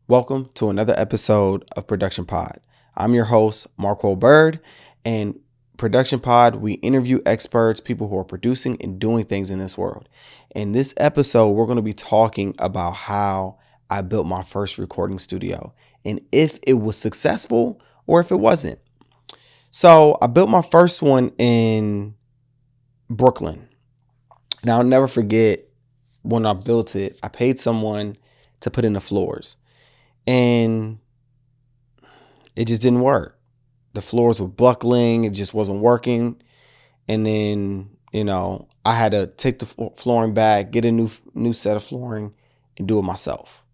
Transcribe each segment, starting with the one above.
Welcome to another episode of Production Pod. I'm your host, Marquell Byrd, and Production Pod, we interview experts, people who are producing and doing things in this world. In this episode, we're going to be talking about how I built my first recording studio and if it was successful or if it wasn't. So I built my first one in Brooklyn. And I'll never forget when I built it, I paid someone to put in the floors. And it just didn't work. The floors were buckling. It just wasn't working. And then, I had to take the flooring back, get a new set of flooring and do it myself.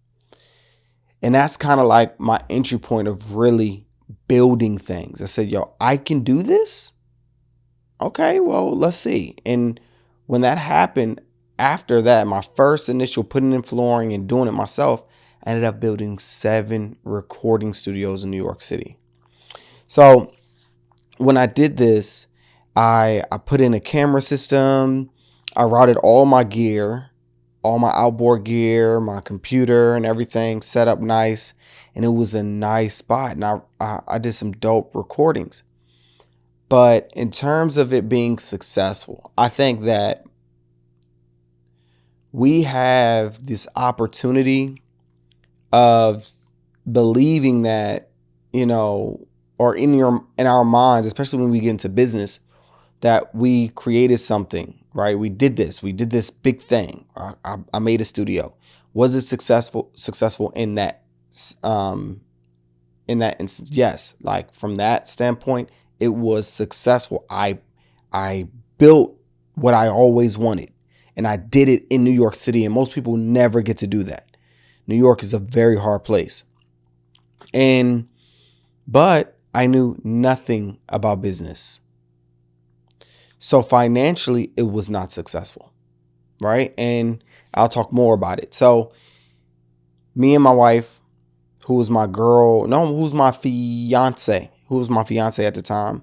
And that's kind of like my entry point of really building things. I said, I can do this. Okay, well, let's see. And when that happened, after that, my first initial putting in flooring and doing it myself, I ended up building 7 recording studios in New York City. So when I did this, I put in a camera system. I routed all my gear, all my outboard gear, my computer and everything set up nice. And it was a nice spot. And I did some dope recordings. But in terms of it being successful, I think that we have this opportunity of believing that, or in our minds, especially when we get into business, that we created something, right? We did this big thing. I made a studio. Was it successful in that instance? Yes. Like from that standpoint, it was successful. I built what I always wanted, and I did it in New York City, and most people never get to do that. New York is a very hard place. But I knew nothing about business. So financially, it was not successful, right? And I'll talk more about it. So me and my wife, who was my fiance at the time.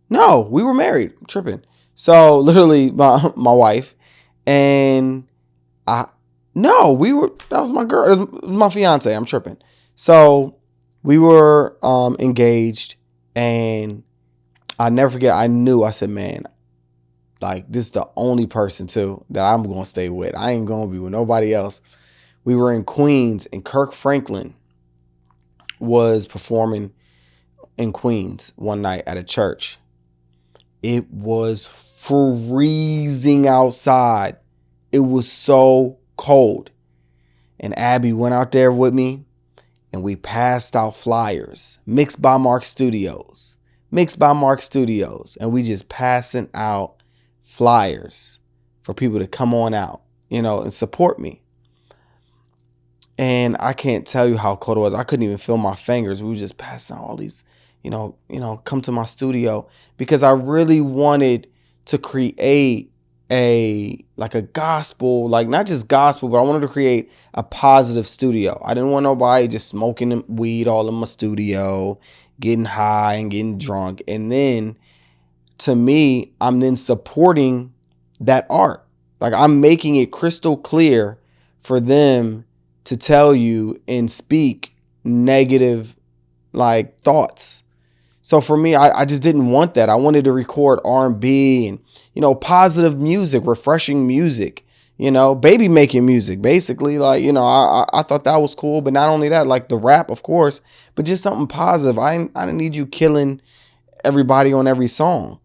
No, we were married. I'm tripping. So literally my wife and that was my girl. It was my fiance. I'm tripping. So we were engaged, and I never forget. I said, man, like this is the only person too that I'm going to stay with. I ain't going to be with nobody else. We were in Queens, and Kirk Franklin was performing in Queens one night at a church. It was freezing outside. It was so cold. And Abby went out there with me, and we passed out flyers, mixed by Mark Studios. And we just passing out flyers for people to come on out, and support me. And I can't tell you how cold it was. I couldn't even feel my fingers. We were just passing out all these, come to my studio, because I really wanted to create a gospel, like not just gospel, but I wanted to create a positive studio. I didn't want nobody just smoking weed all in my studio, getting high and getting drunk. And then to me, I'm then supporting that art. Like I'm making it crystal clear for them to tell you and speak negative like thoughts. So for me, I just didn't want that. I wanted to record R&B and, positive music, refreshing music, baby making music, basically. Like, I thought that was cool. But not only that, like the rap, of course, but just something positive. I didn't need you killing everybody on every song.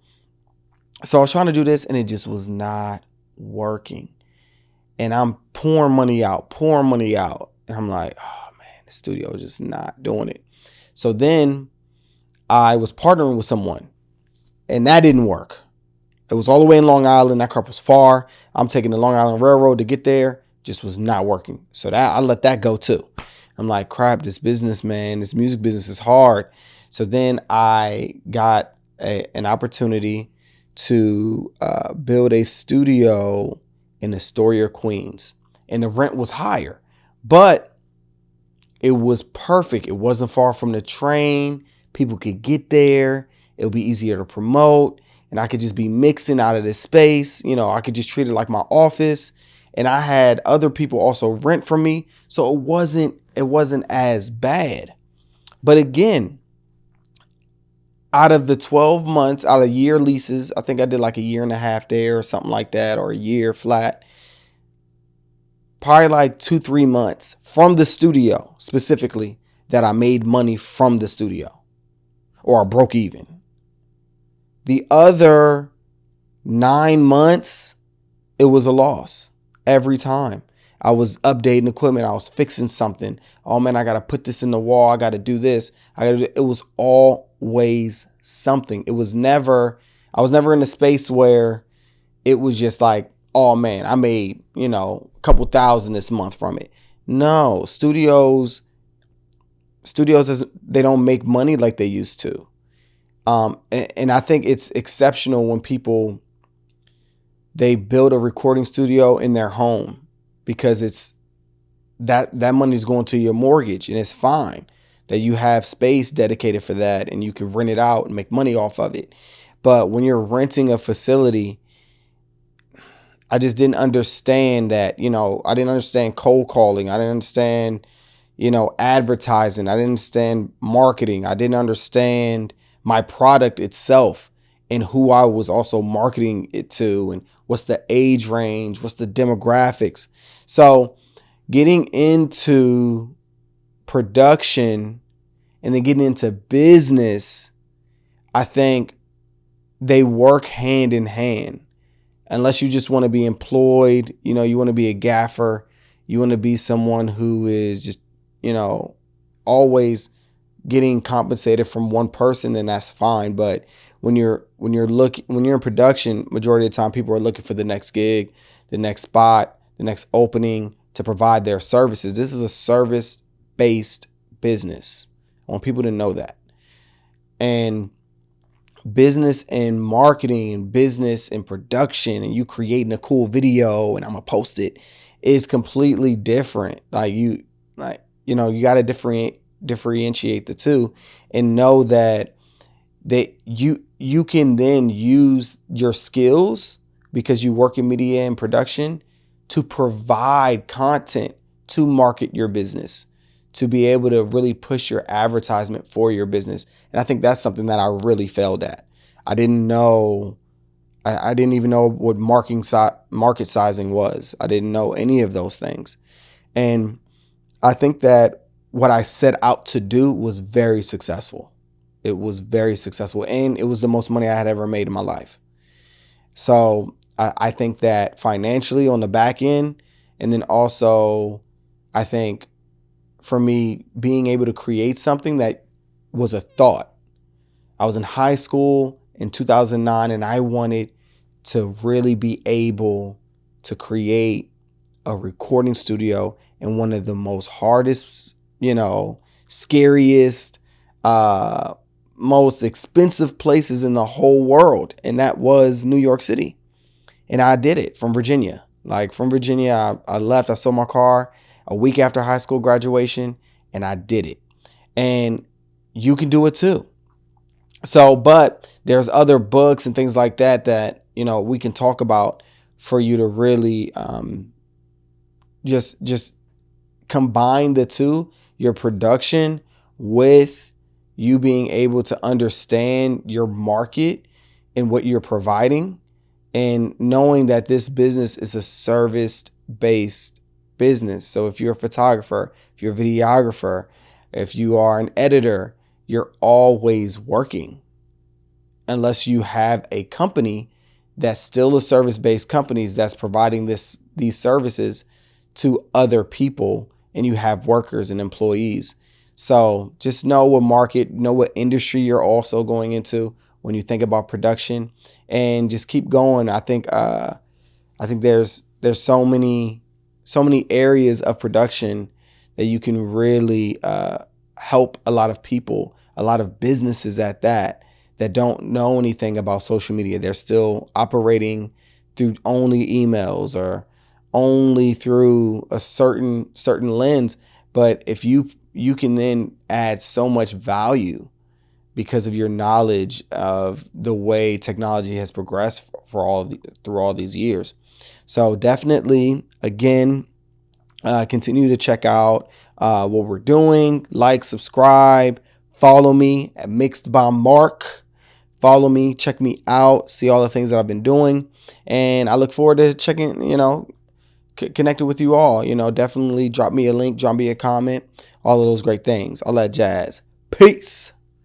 So I was trying to do this, and it just was not working. And I'm pouring money out. And I'm like, oh man, the studio is just not doing it. So then I was partnering with someone, and that didn't work. It was all the way in Long Island. That crap was far. I'm taking the Long Island Railroad to get there. Just was not working. So that I let that go too. I'm like, crap, this business, man, this music business is hard. So then I got an opportunity to build a studio in Astoria, Queens. And the rent was higher, but it was perfect. It wasn't far from the train. People could get there. It would be easier to promote. And I could just be mixing out of this space. I could just treat it like my office. and I had other people also rent from me. So it wasn't as bad. But again, out of the 12 months, out of year leases, I think I did like a year and a half there or something like that, or a year flat. Probably like 2-3 months from the studio specifically that I made money from the studio, or I broke even. The other 9 months, it was a loss every time. I was updating equipment. I was fixing something. Oh man, I got to put this in the wall. I got to do this. It was always something. I was never in a space where it was just like, oh man, I made, a couple thousand this month from it. No, studios, they don't make money like they used to. And I think it's exceptional when people, they build a recording studio in their home, because it's that money is going to your mortgage, and it's fine that you have space dedicated for that and you can rent it out and make money off of it. But when you're renting a facility, I just didn't understand that, I didn't understand cold calling. I didn't understand, advertising. I didn't understand marketing. I didn't understand my product itself and who I was also marketing it to, and what's the age range, what's the demographics. So getting into production and then getting into business, I think they work hand in hand. Unless you just want to be employed, you want to be a gaffer, you want to be someone who is just, always getting compensated from one person, then that's fine. But when you're in production, majority of the time people are looking for the next gig, the next spot, the next opening to provide their services. This is a service-based business. I want people to know that. And business and marketing and business and production and you creating a cool video and I'm gonna post it is completely different. You got to differentiate the two and know that you can then use your skills, because you work in media and production, to provide content to market your business, to be able to really push your advertisement for your business. And I think that's something that I really failed at. I didn't know. I didn't even know what market sizing was. I didn't know any of those things. And I think that what I set out to do was very successful. It was very successful. And it was the most money I had ever made in my life. So I think that financially on the back end, and then also I think for me being able to create something that was a thought. I was in high school in 2009 and I wanted to really be able to create a recording studio in one of the most hardest, scariest, most expensive places in the whole world. And that was New York City. And I did it from Virginia. From Virginia, I left, I sold my car a week after high school graduation, and I did it. And you can do it too. So, but there's other books and things like that we can talk about for you to really just combine the two, your production with you being able to understand your market and what you're providing, and knowing that this business is a service-based business. So if you're a photographer, if you're a videographer, if you are an editor, you're always working, unless you have a company that's still a service-based company that's providing these services to other people, and you have workers and employees. So just know what market, know what industry you're also going into when you think about production, and just keep going. I think there's so many areas of production that you can really help a lot of people, a lot of businesses at that don't know anything about social media. They're still operating through only emails or only through a certain lens. But if you can then add so much value because of your knowledge of the way technology has progressed through all these years. So definitely Again, continue to check out what we're doing. Like, subscribe, follow me at Mixed by Mark. Follow me, check me out, see all the things that I've been doing. And I look forward to checking, connected with you all. Definitely drop me a link, drop me a comment, all of those great things, all that jazz. Peace.